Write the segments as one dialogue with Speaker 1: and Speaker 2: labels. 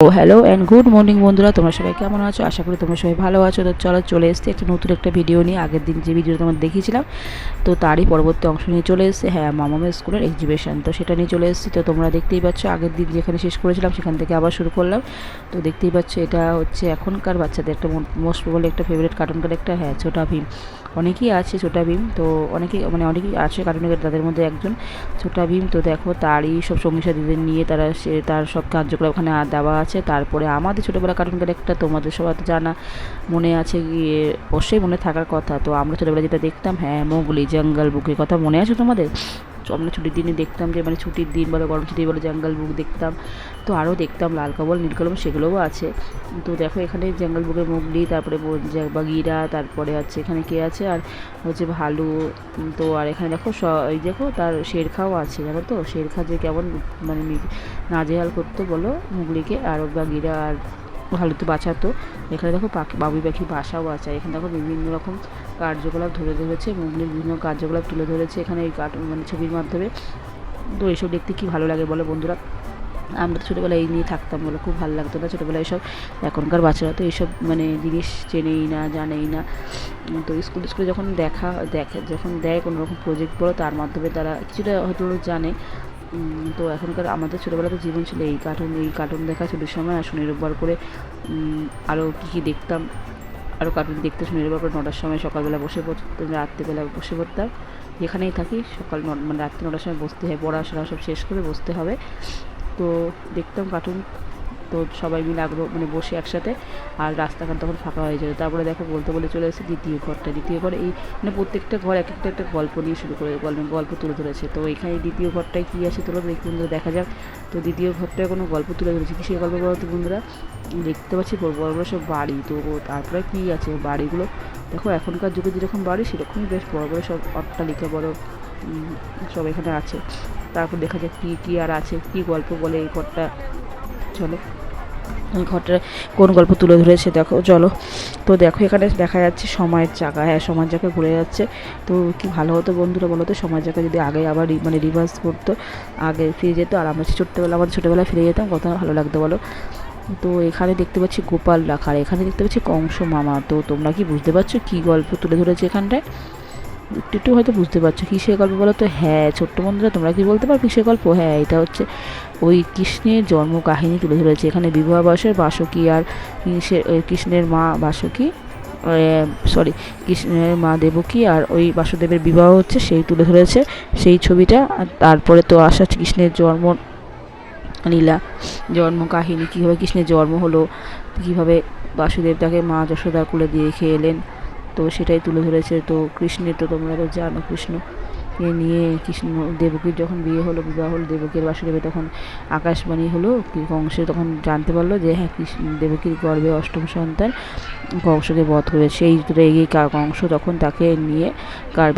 Speaker 1: O hello and good morning বন্ধুরা, তোমরা সবাই কেমন আছো? আশা করি তোমরা সবাই ভালো আছো। তো চলে এসেছি একটা নতুন একটা ভিডিও নিয়ে। আগের দিন যে ভিডিওটা তোমাদের দেখিয়েছিলাম, তো তারই পরবর্তী অংশ নিয়ে চলে এসেছে। হ্যাঁ, মামামের স্কুলের এক্সিবিশন, তো সেটা নিয়ে চলে এসেছি। তো তোমরা দেখতেই পাচ্ছ, আগের দিন যেখানে শেষ করেছিলাম সেখান থেকে আবার শুরু করলাম। তো দেখতেই পাচ্ছ, এটা হচ্ছে এখনকার বাচ্চাদের একটা মোস্ট প্রবলি একটা ফেভারিট কার্টুনকার একটা, হ্যাঁ, ছোটা ভীম। অনেকেই আছে ছোটা ভীম, তো অনেকেই আছে কার্টুনের, তাদের মধ্যে একজন ছোটা ভীম। তো দেখো, তারই সব সঙ্গী সাথীদের নিয়ে তার সব কার্যক্রম ওখানে দেওয়া আছে। তারপরে আমাদের ছোটোবেলা কার্টুনকার একটা, তোমাদের সবাই তো জানা মনে আছে, গিয়ে অবশ্যই মনে থাকার কথা। তো আমরা ছোটোবেলা যেটা দেখতাম, হ্যাঁ, মোগলি, জঙ্গল বুকের কথা মনে আছে তোমাদের? আমরা ছুটির দিনে দেখতাম, যে মানে ছুটির দিন বলো, গরম ছুটি বলো, জঙ্গল বুক দেখতাম। তো আরও দেখতাম লাল কাবল, নীল কলম, সেগুলোও আছে। তো দেখো, এখানে জঙ্গল বুকের মোগলি, তারপরে বাগিরা, তারপরে আছে এখানে কে আছে, আর হচ্ছে ভালু। তো আর এখানে দেখো এই দেখো, তার শেরখাও আছে, জানো তো? শেরখা যে কেমন মানে নাজেহাল করতো বলো মুগলিকে, আর বাগিরা আর ভালো তো বাঁচাতো। এখানে দেখো বাবুই পাখি বাসাও আছে। এখানে দেখো বিভিন্ন রকম কার্যকলাপ ধরে ধরেছে, মুগলির বিভিন্ন কার্যকলাপ তুলে ধরেছে এখানে এই কার্টুন মানে ছবির মাধ্যমে। তো এইসব দেখতে কি ভালো লাগে বলো বন্ধুরা? আমরা তো ছোটোবেলায় এই নিয়ে থাকতাম বলে খুব ভালো লাগতো না ছোটোবেলায় এসব। এখনকার বাচ্চারা তো এইসব মানে জিনিস চেনেই না, জানেই না। তো স্কুলে যখন যখন দেয় কোনো রকম প্রজেক্ট বলো, তার মাধ্যমে তারা কিছুটা হয়তো জানে। তো এখনকার আমাদের ছোটোবেলাতে জীবন ছিল এই কার্টুন দেখা ছুটির সময়। আর শনি রোববার করে আরও কী দেখতাম, আরও কার্টুন দেখতে শনি রোববার করে 9টার সময় সকালবেলা বসে পড়তাম, রাত্রিবেলা বসে পড়তাম। যেখানেই থাকি সকাল মানে রাত্রি 9টার সময় বসতে হয়, পড়াশোনা সব শেষ করে বসতে হবে। তো দেখতাম কার্টুন। তো সবাই মিলে মানে বসে একসাথে, আর রাস্তাঘাট তখন ফাঁকা হয়ে যেত। তারপরে দেখো, বলতে চলে এসেছে দ্বিতীয় ঘর। এই মানে প্রত্যেকটা ঘর এক একটা গল্প নিয়ে শুরু করে গল্প তুলে ধরেছে। তো এখানে দ্বিতীয় ঘরটায় কী আছে তোলো দেখি বন্ধুরা, দেখা যাক। তো দ্বিতীয় ঘরটায় কোনো গল্প তুলে ধরেছে, কিসের গল্প বলো তো বন্ধুরা? দেখতে পাচ্ছি বড় বড় সব বাড়ি। তো তারপরে কী আছে বাড়িগুলো দেখো, এখনকার যুগে যেরকম বাড়ি সেরকমই বেশ বড় বড় সব অট্টালিকা, বড় সব এখানে আছে। তারপর দেখা যাক কী আর আছে, কী গল্প বলে এই ঘরটা। চলো, ওই ঘরটা কোন গল্প তুলে ধরেছে দেখো, চলো। তো দেখো, এখানে দেখা যাচ্ছে সময়ের চাকা। হ্যাঁ, সময়ের চাকা ঘুরে যাচ্ছে। তো কি ভালো হতো বন্ধুরা বলো তো, সময়ের চাকা যদি আগে আবার মানে রিভার্স করতো, আগে ফিরে যেত, আর আমরা আমাদের ছোটোবেলায় ফিরে যেতাম, কত ভালো লাগতো বলো। তো এখানে দেখতে পাচ্ছি গোপাল রাখার, এখানে দেখতে পাচ্ছি কংস মামা। তো তোমরা কি বুঝতে পারছো কী গল্প তুলে ধরেছে এখানটায়? একটু হয়তো বুঝতে পারছো কিসের গল্প বলো তো? হ্যাঁ, ছোট্ট বন্ধুরা, তোমরা কি বলতে পারো কিসের গল্প? হ্যাঁ, এটা হচ্ছে ওই কৃষ্ণের জন্ম কাহিনী তুলে ধরেছে এখানে। বিবাহ বয়সের বাসুকী আর কৃষ্ণের মা বাসুকী, কৃষ্ণের মা দেবকী আর ওই বাসুদেবের বিবাহ হচ্ছে, সেই তুলে ধরেছে সেই ছবিটা। আর তারপরে তো আসা কৃষ্ণের লীলা, জন্ম কাহিনী, কীভাবে কৃষ্ণের জন্ম হলো, কীভাবে বাসুদেব তাকে মা যশোদার কোলে দিয়ে খেয়ে এলেন, তো সেটাই তুলে ধরেছে। তো কৃষ্ণের তো তোমরা তো জানো, কৃষ্ণকে নিয়ে কৃষ্ণ দেবকীর যখন বিয়ে হলো, বিবাহ হলো দেবকীর বাসুদেবের, তখন আকাশবাণী হলো, কংসে তখন জানতে পারলো যে হ্যাঁ, দেবকীর গর্ভে অষ্টম সন্তান কংসকে বধ করেছে। সেই রেগে কংস তখন তাকে নিয়ে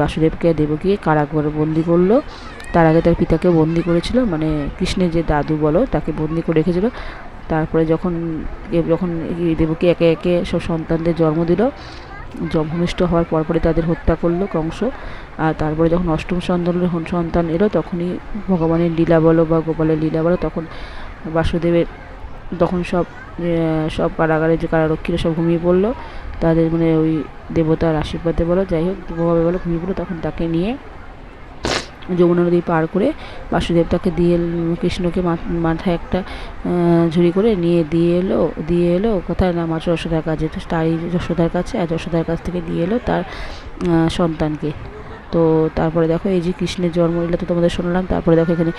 Speaker 1: বাসুদেবকে দেবকী কারাগারে বন্দি করলো। তার আগে তার পিতাকে বন্দি করেছিল, মানে কৃষ্ণের যে দাদু বলো, তাকে বন্দি করে রেখেছিল। তারপরে যখন দেবকী একে একে সব সন্তানদের জন্ম দিল, ভূমিষ্ঠ হওয়ার পরপরই তাদের হত্যা করলো কংস। আর তারপরে যখন অষ্টম সন্তান এলো, তখনই ভগবানের লীলা বলো বা গোপালের লীলা বলো, তখন বাসুদেবের তখন সব কারাগারে যে কারারক্ষীরা সব ঘুমিয়ে পড়লো, তাদের মানে ওই দেবতার আশীর্বাদে বলো, যাই হোক ভাবে বলো, ঘুমিয়ে পড়লো। তখন তাকে নিয়ে যমুনা নদী পার করে বাসুদেব তাকে কৃষ্ণকে মাথায় একটা ঝুড়ি করে নিয়ে দিয়ে এলো কোথায় না, মা যশোদার কাছে। তো তাই যশোদার কাছে, আর যশোদার কাছ থেকে দিয়ে এলো তার সন্তানকে। তো তারপরে দেখো, এই যে কৃষ্ণের জন্ম, এটা তো তোমাদের শোনালাম। তারপরে দেখো, এখানে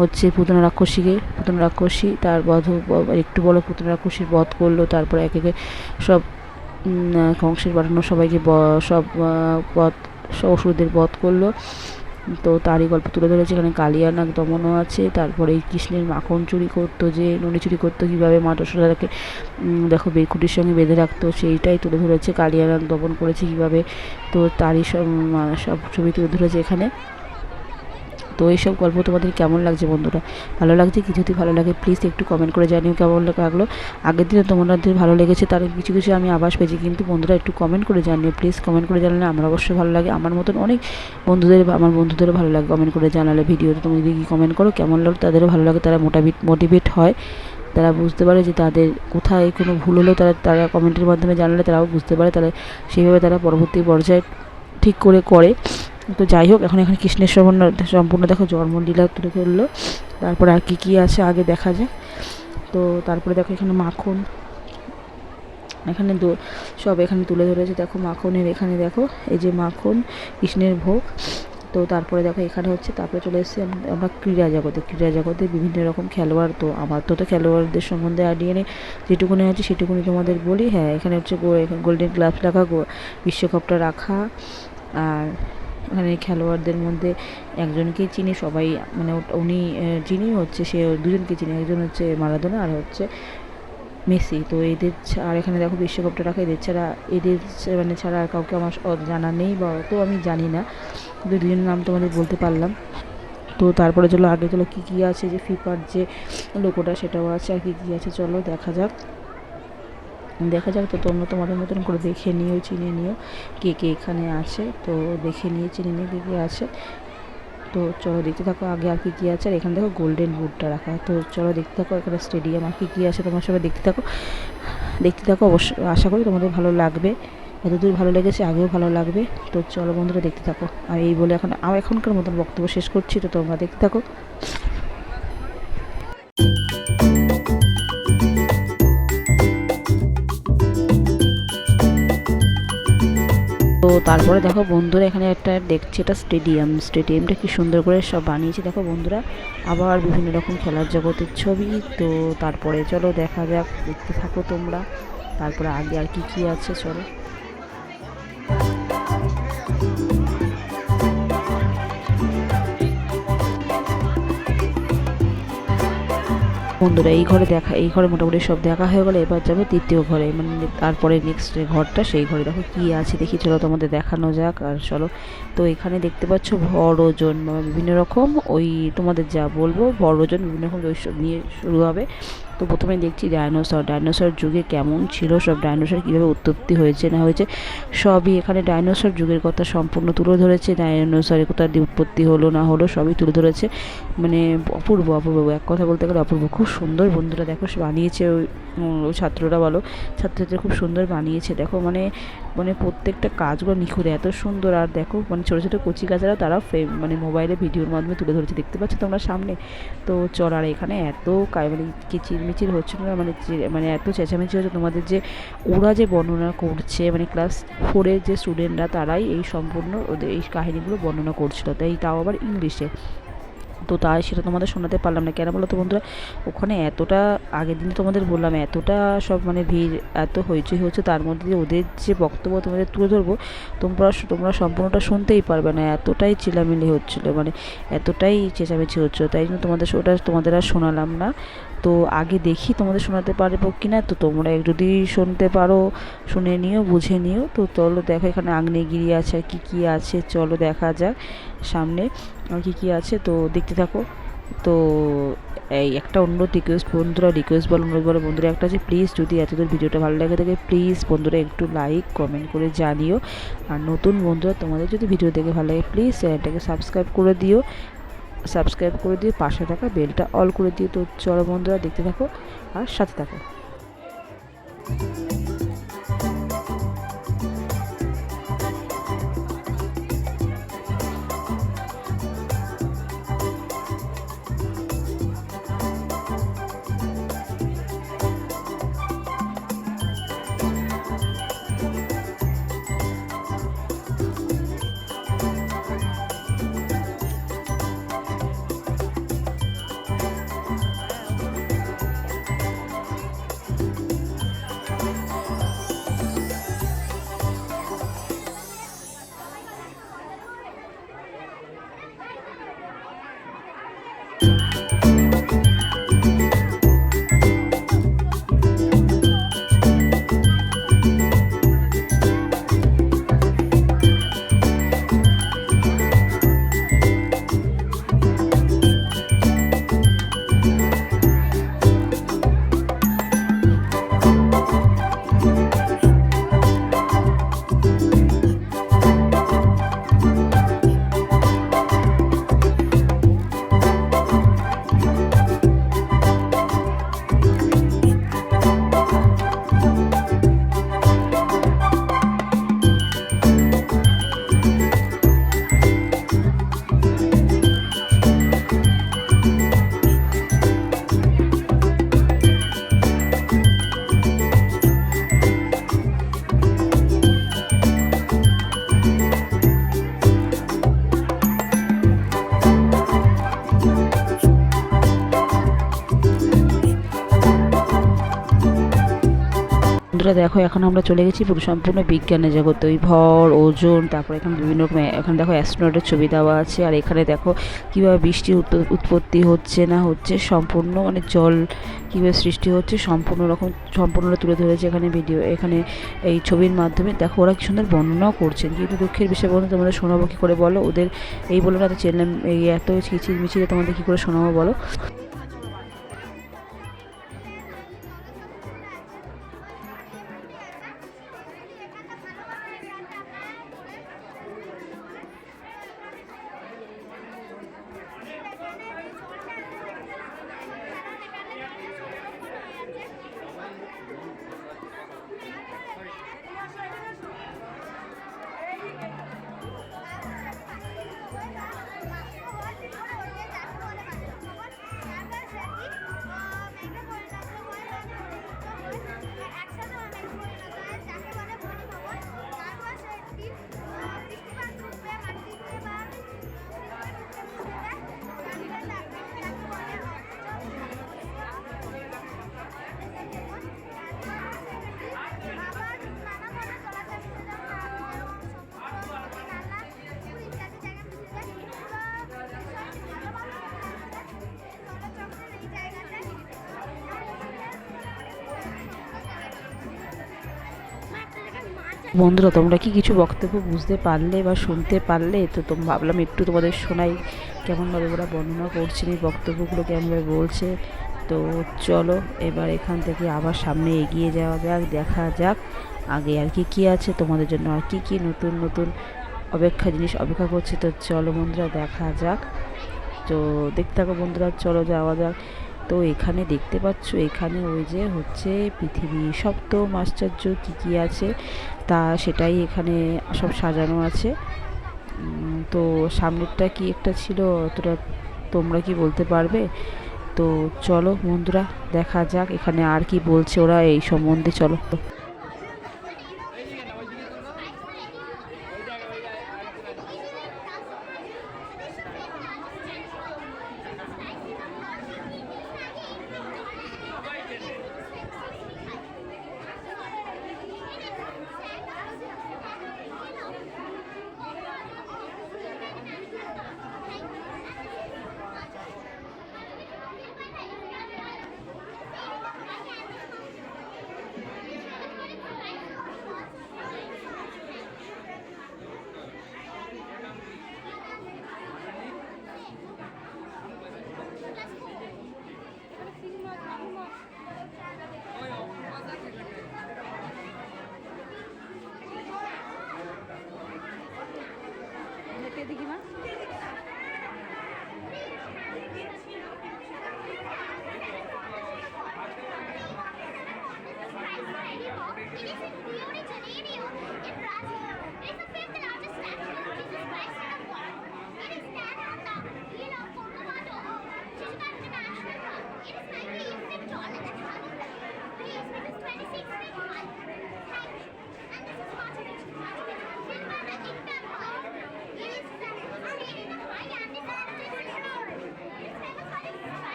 Speaker 1: হচ্ছে পুতনা রাক্ষসী তার একটু বড় পুতনা রাক্ষসীর বধ করলো। তারপরে একে একে সব কংসের পাঠানো সবাইকে সব অসুরদের বধ করলো। তো তারই গল্প তুলে ধরেছে এখানে। কালিয়ানাগ দমনও আছে। তারপরে এই কৃষ্ণের মাখন চুরি করতো, যে ননি চুরি করতো, কীভাবে মা যশোদাকে দেখো বেকুটির সঙ্গে বেঁধে রাখতো, সেইটাই তুলে ধরেছে। কালিয়ানাগ দমন করেছে কীভাবে, তো তারই সব ছবি তুলে ধরেছে এখানে। তো এইসব গল্প তোমাদের কেমন লাগছে বন্ধুরা? ভালো লাগছে কি? যদি ভালো লাগে প্লিজ একটু কমেন্ট করে জানিও কেমন লাগলো। আগের দিনে তোমাদের ভালো লেগেছে, তার কিছু আমি আভাস পেয়েছি, কিন্তু বন্ধুরা একটু কমেন্ট করে জানিও প্লিজ। কমেন্ট করে জানালে আমার অবশ্যই ভালো লাগে, আমার মতন অনেক আমার বন্ধুদেরও ভালো লাগে কমেন্ট করে জানালে। ভিডিওতে তুমি যদি কমেন্ট করো কেমন লাগলো, তাদেরও ভালো লাগে, তারা মোটিভেট হয়। তারা বুঝতে পারে যে তাদের কোথায় কোনো ভুল হলেও তারা কমেন্টের মাধ্যমে জানালে তারাও বুঝতে পারে, তাহলে সেইভাবে তারা পরবর্তী পর্যায়ে ঠিক করে। তো যাই হোক, এখন এখানে কৃষ্ণের সম্পূর্ণ দেখো জন্মলীলা তুলে ধরলো। তারপর আর কি আছে আগে দেখা যায়। তো তারপরে দেখো এখানে মাখন, এখানে সব এখানে তুলে ধরেছে। দেখো মাখনের এখানে দেখো এই যে মাখন, কৃষ্ণের ভোগ। তো তারপরে দেখো এখানে হচ্ছে, তারপরে চলে এসেছি আমরা ক্রীড়া জগতে বিভিন্ন রকম খেলোয়াড়। তো আমার তো খেলোয়াড়দের সম্বন্ধে আইডিয়া নেই, যেটুকুনি আছে সেটুকুনি তোমাদের বলি। হ্যাঁ, এখানে হচ্ছে গোল্ডেন গ্লাভস রাখা, বিশ্বকাপটা রাখা। আর এখানে খেলোয়াড়দের মধ্যে একজনকেই চিনি সবাই, মানে উনি চিনি হচ্ছে, সে দুজনকে চিনি, একজন হচ্ছে মারাদোনা আর হচ্ছে মেসি। তো এদের আর এখানে দেখো বিশ্বকাপটা রাখা, এদের ছাড়া আর কাউকে আমার জানা নেই, বা তো আমি জানি না, কিন্তু দুজনের নাম তোমাদের বলতে পারলাম। তো তারপরে চলো আগে চলো কী আছে, যে ফিফার যে লোগোটা সেটাও আছে, আর কী আছে চলো দেখা যাক। তো তোমরা তোমাদের মতন করে দেখে নিও, চিনে নিও কে এখানে আছে। তো দেখে নিয়ে চিনে নিয়ে কে আছে। তো চলো দেখতে থাকো আগে আর কী আছে। আর এখানে দেখো গোল্ডেন বুটটা রাখা। তো চলো দেখতে থাকো এখানে স্টেডিয়াম আর কী আছে, তোমার সবাই দেখতে থাকো। অবশ্যই আশা করি তোমাদের ভালো লাগবে, এতদূর ভালো লেগেছে আগেও ভালো লাগবে। তো চলো বন্ধুরা দেখতে থাকো। আর এই বলে এখনকার মতন বক্তব্য শেষ করছি। তো তোমরা দেখতে থাকো। তো তারপরে দেখো বন্ধুরা এখানে একটা দেখছি, এটা স্টেডিয়ামটা কি সুন্দর করে সব বানিয়েছে দেখো বন্ধুরা, আবার বিভিন্ন রকম খেলার জগতের ছবি। তো তারপরে চলো দেখা যাক, দেখতে থাকো তোমরা। তারপরে আগে আর কি আছে চলো। বন্ধুরা এই ঘরে মোটামুটি সব দেখা হয়ে গেলো। এবার যাবো তৃতীয় ঘরে, মানে তারপরে নেক্সট যে ঘরটা, সেই ঘরে দেখো কি আছে দেখি, চলো তোমাদের দেখানো যাক। আর চলো, তো এখানে দেখতে পাচ্ছ ভরজন, বিভিন্ন রকম ওই তোমাদের যা বলবো ভরজন বিভিন্ন রকম নিয়ে শুরু হবে। তো প্রথমে দেখছি ডাইনোসর যুগে কেমন ছিল, সব ডাইনোসর কীভাবে উৎপত্তি হয়েছে না হয়েছে সবই এখানে ডাইনোসর যুগের কথা সম্পূর্ণ তুলে ধরেছে। ডাইনোসরের কোথা দিয়ে উৎপত্তি হলো না হলো সবই তুলে ধরেছে, মানে অপূর্ব এক কথা বলতে গেলে অপূর্ব। খুব সুন্দর বন্ধুরা দেখো বানিয়েছে ওই ছাত্ররা বলো, ছাত্রছাত্রীরা খুব সুন্দর বানিয়েছে দেখো, মানে প্রত্যেকটা কাজগুলো নিখুঁত, এত সুন্দর। আর দেখো মানে ছোটো ছোটো কচি কাচারা তারা মানে মোবাইলে ভিডিওর মাধ্যমে তুলে ধরেছে, দেখতে পাচ্ছ তোমরা সামনে। তো চল, আর এখানে এত মানে কিচিরমিচির হচ্ছে না, মানে এত চেঁচামেচি হচ্ছে তোমাদের, যে ওরা যে বর্ণনা করছে, মানে ক্লাস 4-এর যে স্টুডেন্টরা তারাই এই সম্পূর্ণ ওদের এই কাহিনিগুলো বর্ণনা করছিল, তাও আবার ইংলিশে। তো তাই সেটা তোমাদের শোনাতে পারলাম না, কেন বলো তো বন্ধুরা, ওখানে এতটা আগের দিন তোমাদের বললাম এতটা সব মানে ভিড়, এত হইচই হচ্ছে, তার মধ্যে যে ওদের যে বক্তব্য তোমাদের তুলে ধরবো তোমরা সম্পূর্ণটা শুনতেই পারবে না, এতটাই চিলামিলি হচ্ছিলো, মানে এতটাই চেঁচামেচি হচ্ছিলো, তাই জন্য তোমাদের আর শোনালাম না। তো আগে দেখি তোমাদের শোনাতে পারবো কি না। তো তোমরা যদি শুনতে পারো শুনে নিও, বুঝে নিও। তো চলো দেখো এখানে আগ্নেয়গিরি আছে, আর কী আছে চলো দেখা যাক সামনে আর কী আছে। তো দেখতে থাকো। তো এই একটা অনুরোধ রিকোয়েস্ট বলো বন্ধুরা একটা আছে, প্লিজ যদি এতদূর ভিডিওটা ভালো লাগে থাকে প্লিজ বন্ধুরা একটু লাইক কমেন্ট করে জানিও। আর নতুন বন্ধুরা তোমাদের যদি ভিডিও দেখে ভালো লাগে প্লিজ চ্যানেলটাকে সাবস্ক্রাইব করে দিও, পাশে থাকা বেলটা অল করে দিও। তো চলো বন্ধুরা দেখতে থাকো আর সাথে থাকো। বন্ধুরা দেখো এখন আমরা চলে গেছি পুরো সম্পূর্ণ বিজ্ঞানের জগতে, ওই ভর ওজন, তারপরে এখানে বিভিন্ন রকম, এখানে দেখো অ্যাস্ট্রোনটের ছবি দেওয়া আছে। আর এখানে দেখো কীভাবে বৃষ্টির উৎপত্তি হচ্ছে না হচ্ছে, সম্পূর্ণ মানে জল কীভাবে সৃষ্টি হচ্ছে সম্পূর্ণটা তুলে ধরেছে এখানে ভিডিও, এখানে এই ছবির মাধ্যমে। দেখো ওরা কি সুন্দর বর্ণনাও করছেন, কিন্তু দুঃখের বিষয় বন্ধু তোমরা শোনাবো কী করে বলো, ওদের এই বলে না তো চেনলাম, এই এত চিচির মিচিরে তোমাদের কী করে শোনাবো বলো। বন্ধুরা তোমরা কি কিছু বক্তব্য বুঝতে পারলে বা শুনতে পারলে? তো ভাবলাম একটু তোমাদের শোনাই কেমনভাবে ওরা বর্ণনা করছেন, এই বক্তব্যগুলো কেমনভাবে বলছে। তো চলো এবার এখান থেকে আবার সামনে এগিয়ে যাওয়া যাক, দেখা যাক আগে আর কি আছে তোমাদের জন্য, আর কি নতুন নতুন জিনিস অপেক্ষা করছে। তো চলো বন্ধুরা দেখা যাক, তো দেখতে থাকো বন্ধুরা, চলো যাওয়া যাক। তো এখানে দেখতে পাচ্ছ, এখানে ওই যে হচ্ছে পৃথিবীর সপ্তম আশ্চর্য কী আছে তা সেটাই এখানে সব সাজানো আছে। তো সামনেরটা কি একটা ছিল, অতটা তোমরা কি বলতে পারবে? তো চলো বন্ধুরা দেখা যাক এখানে আর কি বলছে ওরা এই সম্বন্ধে, চলো।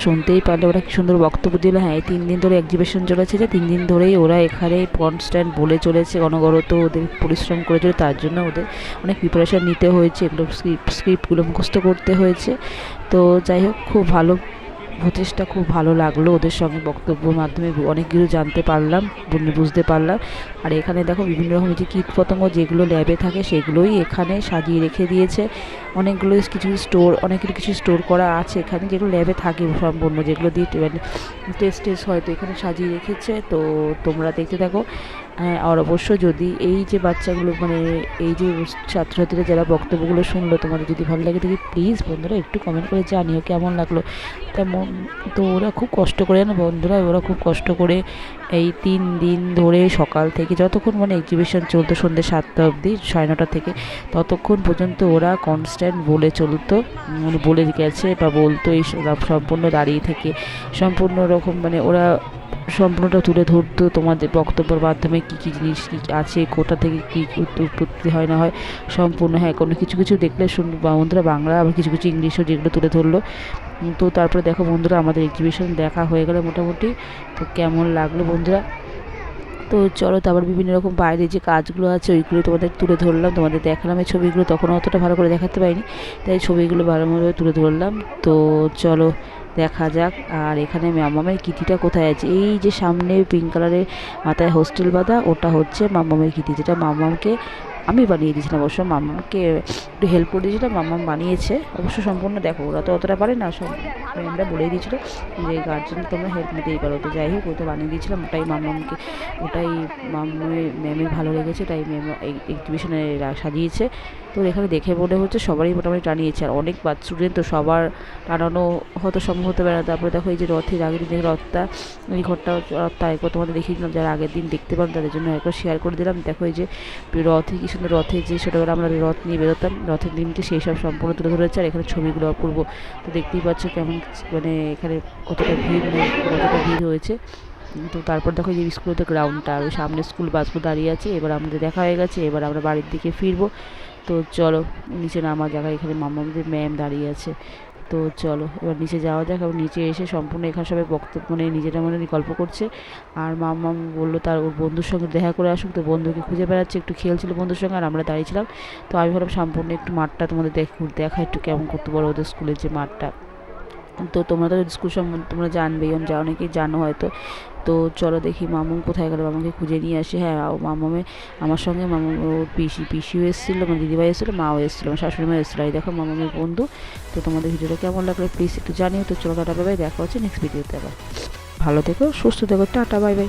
Speaker 1: শুনতেই পারলে ওরা কি সুন্দর বক্তব্য দিল। হ্যাঁ, এই 3 দিন ধরে এক্সিবিশন চলেছে, যে 3 দিন ধরেই ওরা এখানে কনস্ট্যান্ট বলে চলেছে, অনবরত ওদের পরিশ্রম করে চলে, তার জন্য ওদের অনেক প্রিপারেশান নিতে হয়েছে, এগুলো স্ক্রিপ্টগুলো মুখস্থ করতে হয়েছে। তো যাই হোক, খুব ভালো প্রচেষ্টা, খুব ভালো লাগলো ওদের সঙ্গে বক্তব্যের মাধ্যমে অনেক কিছু জানতে পারলাম, বুঝতে পারলাম। আর এখানে দেখো বিভিন্ন রকম যে কীট পতঙ্গ যেগুলো ল্যাবে থাকে সেগুলোই এখানে সাজিয়ে রেখে দিয়েছে, অনেকগুলো কিছু স্টোর করা আছে এখানে, যেগুলো ল্যাবে থাকে সম্পূর্ণ, যেগুলো দিয়ে টেস্ট হয়তো এখানে সাজিয়ে রেখেছে। তো তোমরা দেখতে থাকো। হ্যাঁ, আর অবশ্য যদি এই যে বাচ্চাগুলো মানে এই যে ছাত্রছাত্রীরা যারা বক্তব্যগুলো শুনলো তোমাদের যদি ভালো লাগে দেখি প্লিজ বন্ধুরা একটু কমেন্ট করে জানিও কেমন লাগলো। তেমন তো ওরা খুব কষ্ট করে না বন্ধুরা, ওরা খুব কষ্ট করে এই 3 দিন ধরে সকাল থেকে যতক্ষণ মানে এক্সিবিশন চলতো সন্ধ্যে 7টা অবধি 9:30 থেকে, ততক্ষণ পর্যন্ত ওরা কনস্ট্যান্ট বলে চলতো, মানে বলে গেছে বা বলতো এই সম্পূর্ণ দাঁড়িয়ে থেকে সম্পূর্ণ রকম মানে ওরা সম্পূর্ণটা তুলে ধরতো তোমাদের বক্তব্যের মাধ্যমে কী কী জিনিস কী আছে, কোথা থেকে কী উৎপত্তি হয় না হয় সম্পূর্ণ। হ্যাঁ, কোনো কিছু কিছু দেখলে বন্ধুরা বাংলা, আবার কিছু কিছু ইংলিশও যেগুলো তুলে ধরলো। তো তারপরে দেখো বন্ধুরা আমাদের এক্সিবিশন দেখা হয়ে গেলো মোটামুটি। তো কেমন লাগলো বন্ধুরা? তো চলো, তারপর বিভিন্ন রকম বাইরে যে কাজগুলো আছে ওইগুলো তোমাদের তুলে ধরলাম, তোমাদের দেখালাম এই ছবিগুলো। তখন অতটা ভালো করে দেখাতে পারিনি, তাই ছবিগুলো ভালোভাবে তুলে ধরলাম। তো চলো দেখা যাক। আর এখানে মামামের কিটিটা কোথায় আছে? এই যে সামনে পিঙ্ক কালারের মাথায় হোস্টেল বাঁধা, ওটা হচ্ছে মামামের কিটি, যেটা মামামকে আমি বানিয়ে দিয়েছিলাম। অবশ্য মামাকে একটু হেল্প করে দিয়েছিলাম, মামাম বানিয়েছে অবশ্য সম্পূর্ণ। দেখো ওরা তো অতটা পারে না, সব ম্যামরা বলেই দিয়েছিলো যে গার্জেন তোমরা হেল্প নিতেই পারো। তো যাই হোক, ওটা বানিয়ে দিয়েছিলাম, ওটাই মামামকে, ওটাই ম্যামের ভালো লেগেছে, তাই ম্যাম এক্সিবিশনে সাজিয়েছে। তো এখানে দেখে মনে হচ্ছে সবারই মোটামুটি টানিয়েছে, আর অনেক স্টুডেন্ট তো সবার টানানো হয়তো সম্ভব হতে পারে না। তারপরে দেখো এই যে রথের আগের দিন রথটা, এই ঘরটা রথটা একবার তোমাদের দেখিয়েছিলাম, যারা আগের দিন দেখতে পান তাদের জন্য একবার শেয়ার করে দিলাম। দেখো এই যে রথে কি সুন্দর, রথে যে ছোটোবেলা আমরা রথ নিয়ে বেরোতাম রথের দিনটি, সেই সব সম্পূর্ণ তুলে ধরেছে। আর এখানে ছবিগুলো অপূর্ব। তো দেখতেই পাচ্ছ কেমন মানে এখানে কতটা ভিড়, কতটা ভিড় হয়েছে। তো তারপর দেখো যে স্কুলের গ্রাউন্ডটা, আর সামনে স্কুল বাসগুলো দাঁড়িয়ে আছে। এবার আমাদের দেখা হয়ে গেছে, এবার আমরা বাড়ির দিকে ফিরবো। তো চলো নিচে নামার জায়গায় এখানে মামাদের ম্যাম দাঁড়িয়ে আছে। তো চলো এবার নিচে যাওয়া যাক। এবং নিচে এসে সম্পূর্ণ এখানে সবাই বক্তব্য মানে নিজেরা মনে গল্প করছে। আর মামা বললো তার ওর বন্ধুর সঙ্গে দেখা করে আসুক, তো বন্ধুকে খুঁজে বেড়াচ্ছে, একটু খেলছিল বন্ধুর সঙ্গে, আর আমরা দাঁড়িয়েছিলাম। তো আমি ভাবলাম সম্পূর্ণ একটু মাঠটা তোমাদের দেখা একটু কেমন করতে পারো ওদের স্কুলের যে মাঠটা। তো তোমরা তো স্কুল সম্বন্ধে তোমরা জানবেই, যা অনেকেই জানো হয়তো। তো চলো দেখি মামুন কোথায় গেল, মামাকে খুঁজে নিয়ে আসি। হ্যাঁ, মামামে আমার সঙ্গে মামা ওর পিসিও এসেছিলো, আমার দিদিভাই এসেছিলো, মাও এসেছিলো, আমার শাশুড়ি মা এসেছিলো। এই দেখো মামামের বন্ধু। তো তোমাদের ভিডিওটা কেমন লাগলো প্লিজ একটু জানিও। তো চলো টাটা বাই বাই, দেখা হচ্ছে নেক্সট ভিডিওতে আবার। ভালো থেকো, সুস্থ থেকো, টাটা বাই বাই।